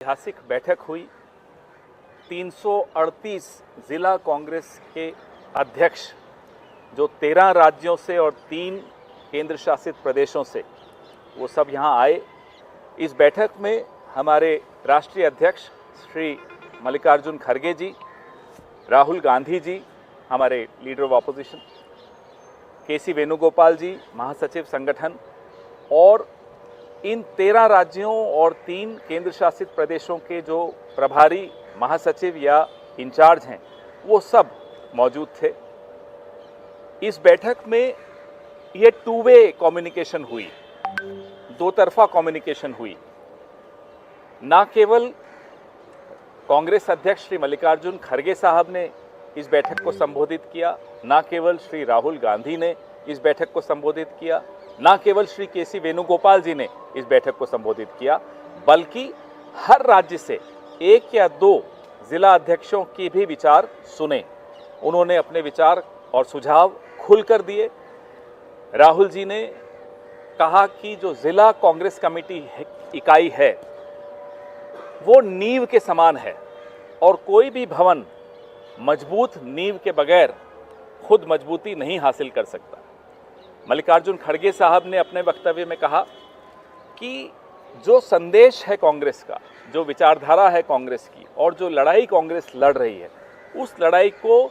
ऐतिहासिक बैठक हुई। 338 जिला कांग्रेस के अध्यक्ष जो 13 राज्यों से और 3 केंद्र शासित प्रदेशों से वो सब यहाँ आए। इस बैठक में हमारे राष्ट्रीय अध्यक्ष श्री मल्लिकार्जुन खड़गे जी, राहुल गांधी जी हमारे leader of opposition, K C. Venugopal ji महासचिव संगठन और इन 13 राज्यों और 3 केंद्र शासित प्रदेशों के जो प्रभारी महासचिव या इंचार्ज हैं वो सब मौजूद थे। इस बैठक में ये टू वे कम्युनिकेशन हुई, दो तरफा कम्युनिकेशन हुई। ना केवल कांग्रेस अध्यक्ष श्री मल्लिकार्जुन खड़गे साहब ने इस बैठक को संबोधित किया, ना केवल श्री राहुल गांधी ने इस बैठक को संबोधित किया, ना केवल श्री के.सी. वेणुगोपाल जी ने इस बैठक को संबोधित किया, बल्कि हर राज्य से 1 या 2 जिला अध्यक्षों के भी विचार सुने। उन्होंने अपने विचार और सुझाव खुलकर दिए। राहुल जी ने कहा कि जो जिला कांग्रेस कमेटी इकाई है वो नींव के समान है और कोई भी भवन मजबूत नींव के बगैर खुद मजबूती नहीं हासिल कर सकता। मल्लिकार्जुन खड़गे साहब ने अपने वक्तव्य में कहा कि जो संदेश है कांग्रेस का, जो विचारधारा है कांग्रेस की और जो लड़ाई कांग्रेस लड़ रही है, उस लड़ाई को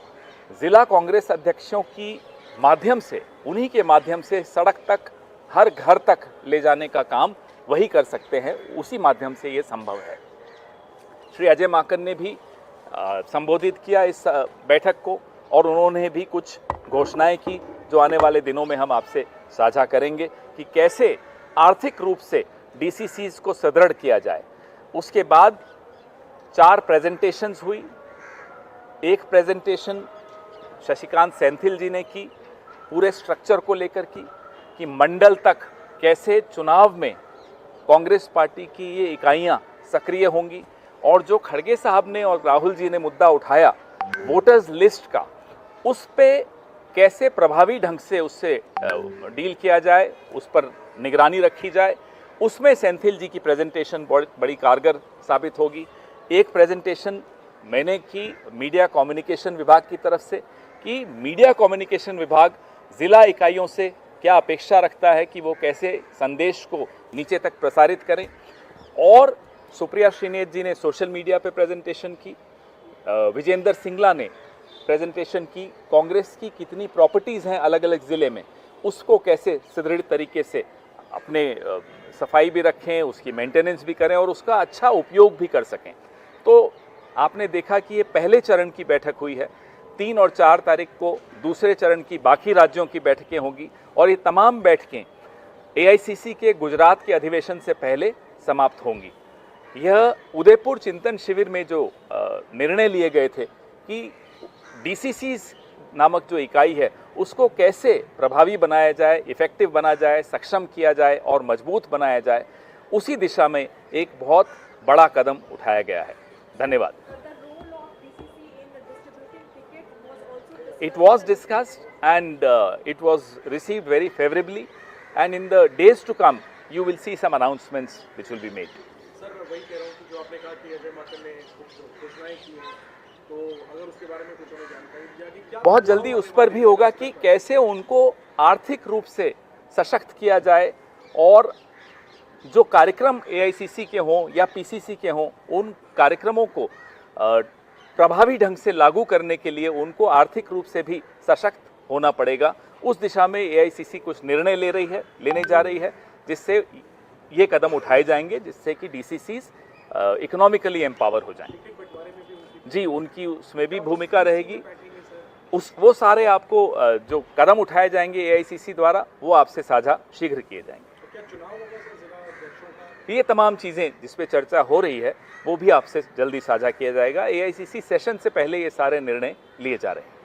जिला कांग्रेस अध्यक्षों की माध्यम से, उन्हीं के माध्यम से सड़क तक, हर घर तक ले जाने का काम वही कर सकते हैं। उसी माध्यम से ये संभव है। श्री अजय माकन ने भी संबोधित किया इस बैठक को और उन्होंने भी कुछ घोषणाएं की जो आने वाले दिनों में हम आपसे साझा करेंगे कि कैसे आर्थिक रूप से डीसीसीज को सुदृढ़ किया जाए। उसके बाद 4 प्रेजेंटेशंस हुई। एक प्रेजेंटेशन शशिकांत सेंथिल जी ने की पूरे स्ट्रक्चर को लेकर की कि मंडल तक कैसे चुनाव में कांग्रेस पार्टी की ये इकाइयां सक्रिय होंगी, और जो खड़गे साहब ने और राहुल जी ने मुद्दा उठाया वोटर्स लिस्ट का, उस पे कैसे प्रभावी ढंग से उससे डील किया जाए, उस पर निगरानी रखी जाए, उसमें सेंथिल जी की प्रेजेंटेशन बड़ी कारगर साबित होगी। एक प्रेजेंटेशन मैंने की मीडिया कम्युनिकेशन विभाग की तरफ से कि मीडिया कम्युनिकेशन विभाग जिला इकाइयों से क्या अपेक्षा रखता है कि वो कैसे संदेश को नीचे तक प्रसारित करें, और सुप्रिया श्रीनेत जी ने सोशल मीडिया पे प्रेजेंटेशन की, विजेंद्र सिंगला ने प्रेजेंटेशन की कांग्रेस की कितनी प्रॉपर्टीज़ हैं अलग अलग ज़िले में, उसको कैसे सुदृढ़ तरीके से अपने सफाई भी रखें, उसकी मेंटेनेंस भी करें और उसका अच्छा उपयोग भी कर सकें। तो आपने देखा कि ये पहले चरण की बैठक हुई है। 3 और 4 तारीख को दूसरे चरण की बाकी राज्यों की बैठकें होंगी और ये तमाम बैठकें एआईसीसी के गुजरात के अधिवेशन से पहले समाप्त होंगी। यह उदयपुर चिंतन शिविर में जो निर्णय लिए गए थे कि डीसीसीज नामक जो इकाई है उसको कैसे प्रभावी बनाया जाए, इफेक्टिव बना जाए, सक्षम किया जाए और मजबूत बनाया जाए, उसी दिशा में एक बहुत बड़ा कदम उठाया गया है। धन्यवाद। It was discussed and it was received very favorably, and in the days to come you will see some announcements which will be made. Sir मैं वही कह रहा हूँ कि जो आपने कहा कि अजय माकन ने कुछ घोषणाएं की हैं, तो अगर उसके बारे में कुछ हमें जानकारी दी जाएगी क्या? बहुत जल्दी उस पर भी होगा कि कैसे उनको आर्थिक रूप से सशक्त किया जाए और जो कार्यक्रम एआईसीसी के हों या पीसीसी के हों, उन कार्यक्रमों को प्रभावी ढंग से लागू करने के लिए उनको आर्थिक रूप से भी सशक्त होना पड़ेगा। उस दिशा में एआईसीसी कुछ निर्णय लेने जा रही है, जिससे ये कदम उठाए जाएंगे जिससे कि डीसीसीज इकोनॉमिकली एम्पावर हो जाएं। जी, उनकी उसमें भी भूमिका रहेगी। वो सारे आपको जो कदम उठाए जाएंगे एआईसीसी द्वारा वो आपसे साझा शीघ्र किए जाएंगे। ये तमाम चीज़ें जिस पे चर्चा हो रही है वो भी आपसे जल्दी साझा किया जाएगा। एआईसीसी सेशन से पहले ये सारे निर्णय लिए जा रहे हैं।